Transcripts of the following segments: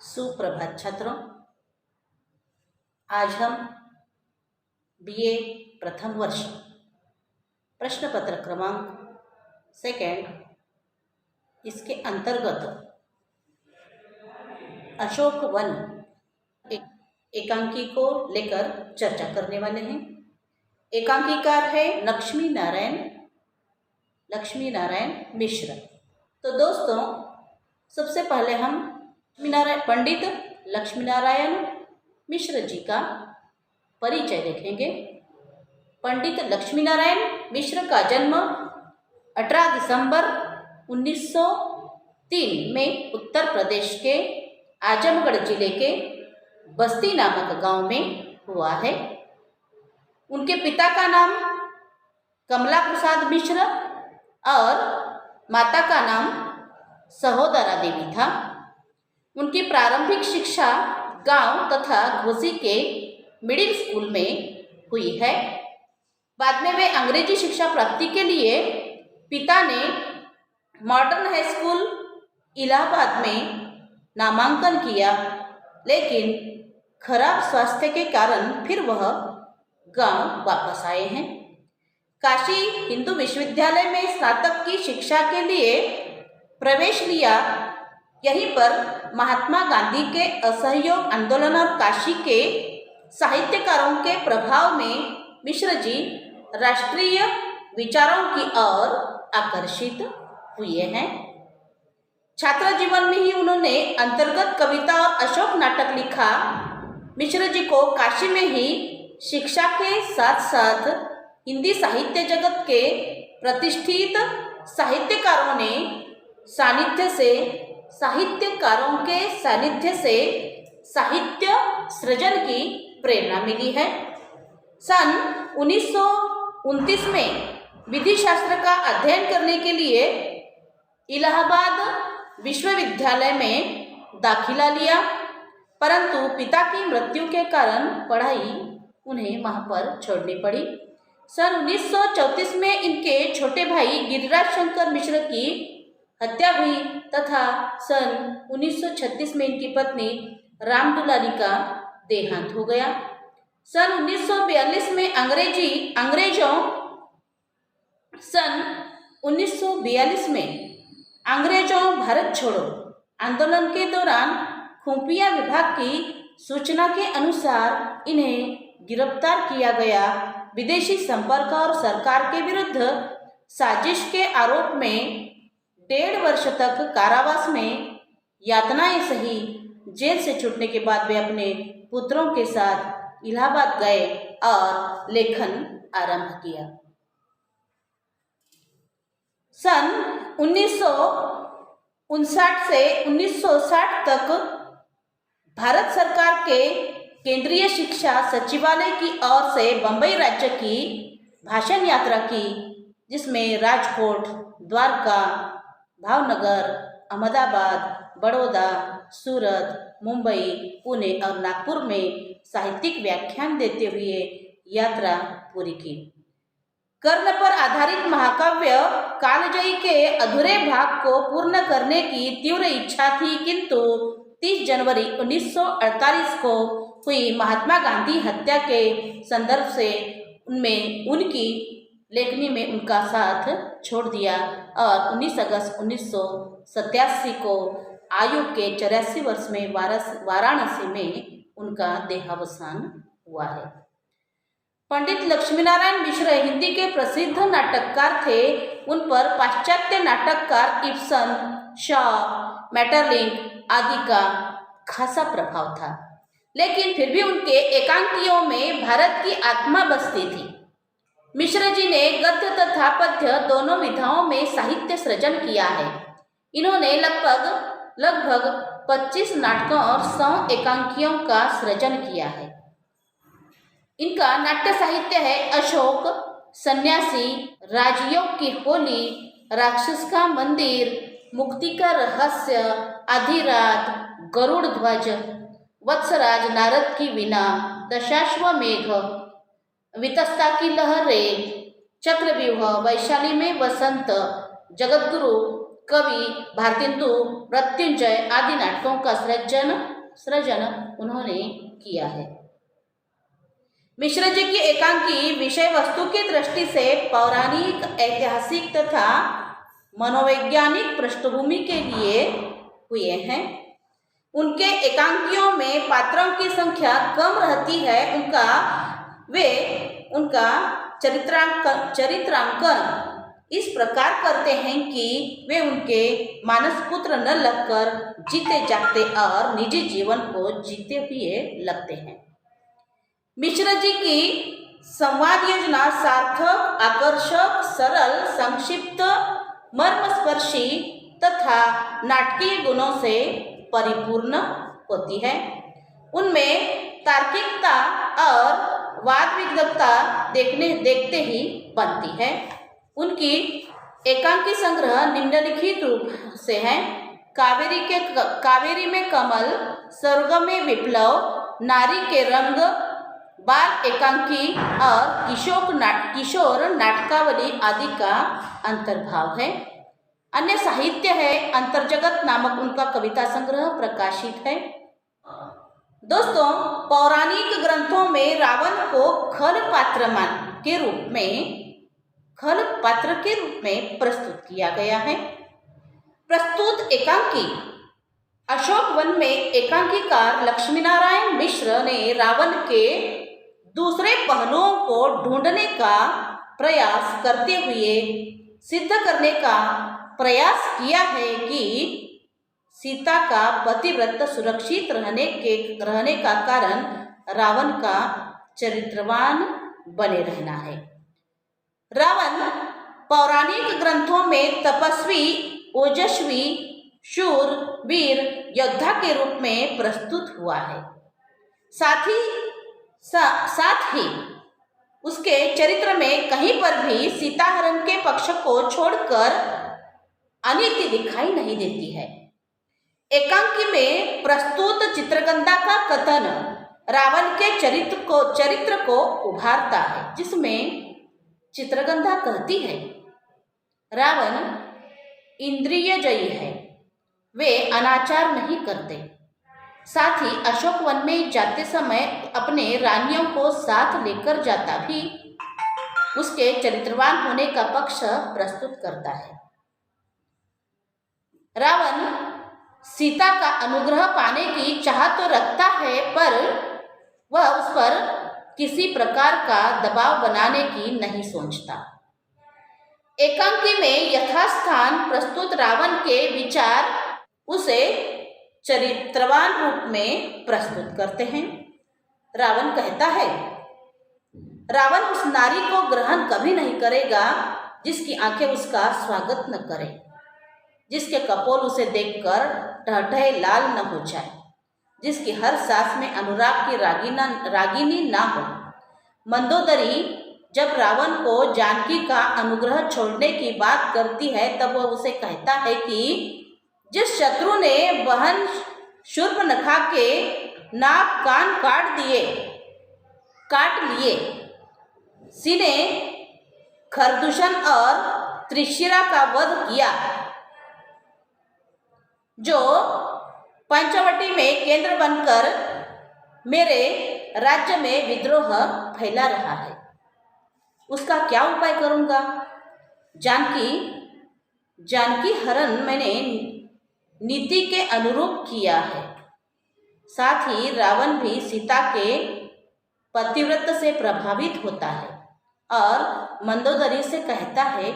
सुप्रभात छात्रों। आज हम बीए प्रथम वर्ष प्रश्न पत्र क्रमांक सेकंड इसके अंतर्गत अशोक वन एकांकी को लेकर चर्चा करने वाले हैं। एकांकीकार है लक्ष्मी नारायण मिश्र। तो दोस्तों, सबसे पहले हम पंडित लक्ष्मी नारायण मिश्र जी का परिचय देखेंगे। पंडित लक्ष्मी नारायण मिश्र का जन्म 18 दिसंबर 1903 में उत्तर प्रदेश के आजमगढ़ जिले के बस्ती नामक गांव में हुआ है। उनके पिता का नाम कमला प्रसाद मिश्र और माता का नाम सहोदरा देवी था। उनकी प्रारंभिक शिक्षा गांव तथा घोसी के मिडिल स्कूल में हुई है। बाद में वे अंग्रेजी शिक्षा प्राप्ति के लिए पिता ने मॉडर्न हाई स्कूल इलाहाबाद में नामांकन किया, लेकिन खराब स्वास्थ्य के कारण फिर वह गांव वापस आए हैं। काशी हिंदू विश्वविद्यालय में स्नातक की शिक्षा के लिए प्रवेश लिया। यहीं पर महात्मा गांधी के असहयोग आंदोलन और काशी के साहित्यकारों के प्रभाव में मिश्र जी राष्ट्रीय विचारों की ओर आकर्षित हुए हैं। छात्र जीवन में ही उन्होंने अंतर्गत कविता और अशोक नाटक लिखा। मिश्र जी को काशी में ही शिक्षा के साथ साथ हिंदी साहित्य जगत के प्रतिष्ठित साहित्यकारों के सानिध्य से साहित्य सृजन की प्रेरणा मिली है। सन 1929 में विधि शास्त्र का अध्ययन करने के लिए इलाहाबाद विश्वविद्यालय में दाखिला लिया, परंतु पिता की मृत्यु के कारण पढ़ाई उन्हें वहां पर छोड़नी पड़ी। सन 1934 में इनके छोटे भाई गिरिराज शंकर मिश्र की हत्या हुई तथा सन 1936 में इनकी पत्नी राम दुलारी का देहांत हो गया। सन 1942 में अंग्रेजों भारत छोड़ो आंदोलन के दौरान खुफिया विभाग की सूचना के अनुसार इन्हें गिरफ्तार किया गया। विदेशी संपर्क और सरकार के विरुद्ध साजिश के आरोप में 1.5 वर्ष तक कारावास में यातनाएं सही। जेल से छूटने के बाद वे अपने पुत्रों के साथ इलाहाबाद गए और लेखन आरंभ किया। सन 1959 से 1960 तक भारत सरकार के केंद्रीय शिक्षा सचिवालय की ओर से बंबई राज्य की भाषण यात्रा की, जिसमें राजकोट, द्वारका, भावनगर, अहमदाबाद, बड़ौदा, सूरत, मुंबई, पुणे और नागपुर में साहित्यिक व्याख्यान देते हुए यात्रा पूरी की। कर्ण पर आधारित महाकाव्य कालजयी के अधूरे भाग को पूर्ण करने की तीव्र इच्छा थी, किंतु 30 जनवरी 1948 को हुई महात्मा गांधी हत्या के संदर्भ से उनकी लेखनी में उनका साथ छोड़ दिया और 19 अगस्त 1987 को आयु के 84 वर्ष में वाराणसी में उनका देहावसान हुआ है। पंडित लक्ष्मीनारायण मिश्र हिंदी के प्रसिद्ध नाटककार थे। उन पर पाश्चात्य नाटककार इब्सन, शॉ, मैटरलिंक आदि का खासा प्रभाव था, लेकिन फिर भी उनके एकांकियों में भारत की आत्मा बसती थी। मिश्र जी ने गद्य तथा पद्य दोनों विधाओं में साहित्य सृजन किया है। इन्होंने लगभग 25 नाटकों और 100 एकांकियों का सृजन किया है। इनका नाट्य साहित्य है अशोक, सन्यासी, राजयोग की होली, राक्षस का मंदिर, मुक्ति का रहस्य, आधी रात, गरुड़ ध्वज, वत्सराज, नारद की वीणा, दशाश्वमेघ, वितस्ता की लहरें, चक्रव्यूह, वैशाली में वसंत, जगतगुरु, कवि, भारतेंदु, मृत्युंजय आदि नाटकों का सृजन उन्होंने किया है। मिश्र जी की एकांकी विषय वस्तु की दृष्टि से पौराणिक, ऐतिहासिक तथा मनोवैज्ञानिक पृष्ठभूमि के लिए हुए हैं। उनके एकांकियों में पात्रों की संख्या कम रहती है। उनका चरित्रांकन इस प्रकार करते हैं कि वे उनके मानस पुत्र न लगकर जीते जागते और निजी जीवन को जीते हुए लगते हैं। मिश्र जी की संवाद योजना सार्थक, आकर्षक, सरल, संक्षिप्त, मर्मस्पर्शी तथा नाटकीय गुणों से परिपूर्ण होती है। उनमें तार्किकता और वाद विग्धता देखते ही बनती है। उनकी एकांकी संग्रह निम्नलिखित रूप से हैं। कावेरी में कमल, स्वर्ग में विप्लव, नारी के रंग, बाल एकांकी और किशोर नाटकावली आदि का अंतर्भाव है। अन्य साहित्य है। अंतर्जगत नामक उनका कविता संग्रह प्रकाशित है। दोस्तों, पौराणिक ग्रंथों में रावण को खल पात्र के रूप में प्रस्तुत किया गया है। प्रस्तुत एकांकी अशोक वन में एकांकीकार लक्ष्मीनारायण मिश्र ने रावण के दूसरे पहलुओं को ढूंढने का प्रयास करते हुए सिद्ध करने का प्रयास किया है कि सीता का पतिव्रत सुरक्षित रहने का कारण रावण का चरित्रवान बने रहना है। रावण पौराणिक ग्रंथों में तपस्वी, ओजस्वी, शूर, वीर योद्धा के रूप में प्रस्तुत हुआ है। साथ ही उसके चरित्र में कहीं पर भी सीताहरण के पक्ष को छोड़कर अनीति दिखाई नहीं देती है। एकांकी में प्रस्तुत चित्रगंधा का कथन रावण के चरित्र को उभारता है, जिसमें चित्रगंधा कहती है, रावण इंद्रियजयी है, वे अनाचार नहीं करते। साथ ही अशोक वन में जाते समय अपने रानियों को साथ लेकर जाता भी उसके चरित्रवान होने का पक्ष प्रस्तुत करता है। रावण सीता का अनुग्रह पाने की चाह तो रखता है, पर वह उस पर किसी प्रकार का दबाव बनाने की नहीं सोचता। एकांकी में यथास्थान प्रस्तुत रावण के विचार उसे चरित्रवान रूप में प्रस्तुत करते हैं। रावण कहता है, रावण उस नारी को ग्रहण कभी नहीं करेगा जिसकी आंखें उसका स्वागत न करें, जिसके कपोल उसे देखकर टहटहे लाल न हो जाए, जिसकी हर सांस में अनुराग की रागिनी ना हो। मंदोदरी जब रावण को जानकी का अनुग्रह छोड़ने की बात करती है, तब वह उसे कहता है कि जिस शत्रु ने बहन शूर्पणखा के नाक कान काट लिए, सीने खरदूषण और त्रिशिरा का वध किया, जो पंचवटी में केंद्र बनकर मेरे राज्य में विद्रोह फैला रहा है, उसका क्या उपाय करूंगा। जानकी हरण मैंने नीति के अनुरूप किया है। साथ ही रावण भी सीता के पतिव्रत से प्रभावित होता है और मंदोदरी से कहता है,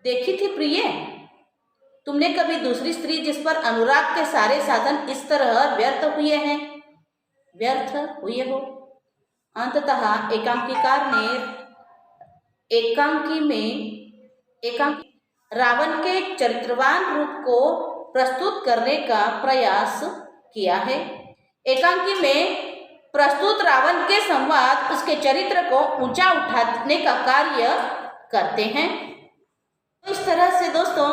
देखी थी प्रिय, तुमने कभी दूसरी स्त्री जिस पर अनुराग के सारे साधन इस तरह व्यर्थ हुए हो। अंततः एकांकीकार ने रावण के चरित्रवान रूप को प्रस्तुत करने का प्रयास किया है। एकांकी में प्रस्तुत रावण के संवाद उसके चरित्र को ऊंचा उठाने का कार्य करते हैं। तो इस तरह से दोस्तों,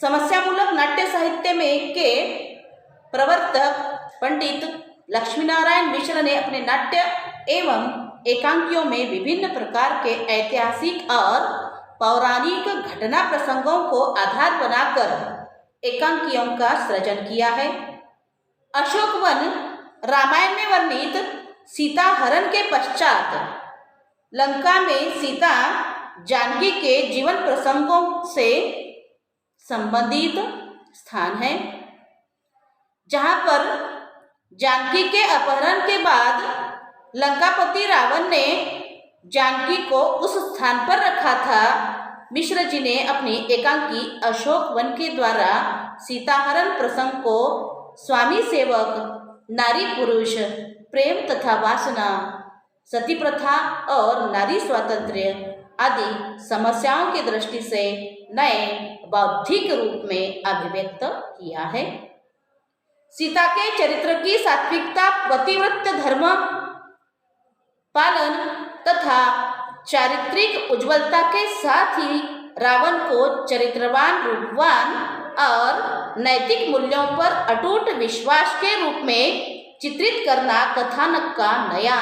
समस्यामूलक नाट्य साहित्य में के प्रवर्तक पंडित लक्ष्मीनारायण मिश्र ने अपने नाट्य एवं एकांकियों में विभिन्न प्रकार के ऐतिहासिक और पौराणिक घटना प्रसंगों को आधार बनाकर एकांकियों का सृजन किया है। अशोकवन रामायण में वर्णित सीता हरण के पश्चात लंका में सीता जानकी के जीवन प्रसंगों से संबंधित स्थान है, जहां पर जानकी के अपहरण के बाद लंकापति रावण ने जानकी को उस स्थान पर रखा था। मिश्र जी ने अपनी एकांकी अशोकवन के द्वारा सीताहरण प्रसंग को स्वामी सेवक, नारी पुरुष प्रेम तथा वासना, सती प्रथा और नारी स्वातंत्र्य आदि समस्याओं की दृष्टि से नए बौद्धिक रूप में अभिव्यक्त किया है। सीता के चरित्र की सात्विकता, पतिव्रत धर्म पालन तथा चारित्रिक उज्ज्वलता के साथ ही रावण को चरित्रवान, रूपवान और नैतिक मूल्यों पर अटूट विश्वास के रूप में चित्रित करना कथानक का नया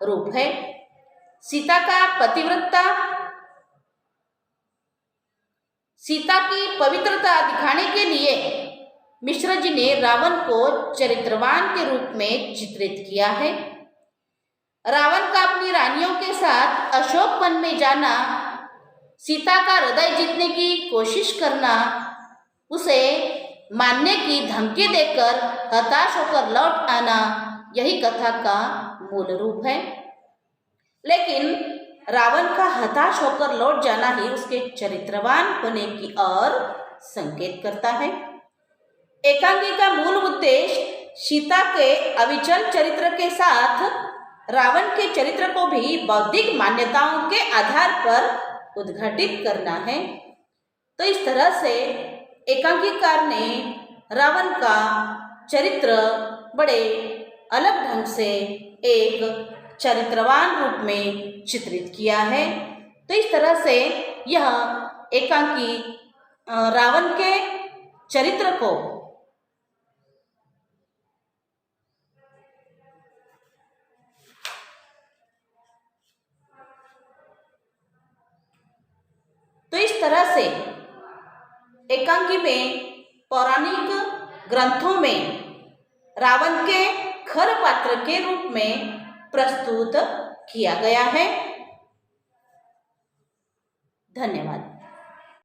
रूप है। सीता का पतिव्रता, सीता की पवित्रता दिखाने के लिए मिश्र जी ने रावण को चरित्रवान के रूप में चित्रित किया है। रावण का अपनी रानियों के साथ अशोकवन में जाना, सीता का हृदय जीतने की कोशिश करना, उसे मारने की धमकी देकर हताश होकर लौट आना, यही कथा का मूल रूप है। लेकिन रावण का हताश होकर लौट जाना ही उसके चरित्रवान होने की ओर संकेत करता है। एकांकी का मूल उद्देश्य सीता के अविचल चरित्र के साथ रावण के चरित्र को भी बौद्धिक मान्यताओं के आधार पर उद्घाटित करना है। तो इस तरह से एकांकीकार ने रावण का चरित्र बड़े अलग ढंग से एक चरित्रवान रूप में चित्रित किया है। तो इस तरह से यह एकांकी रावण के चरित्र को एकांकी में पौराणिक ग्रंथों में रावण के खर पात्र के रूप में प्रस्तुत किया गया है। धन्यवाद।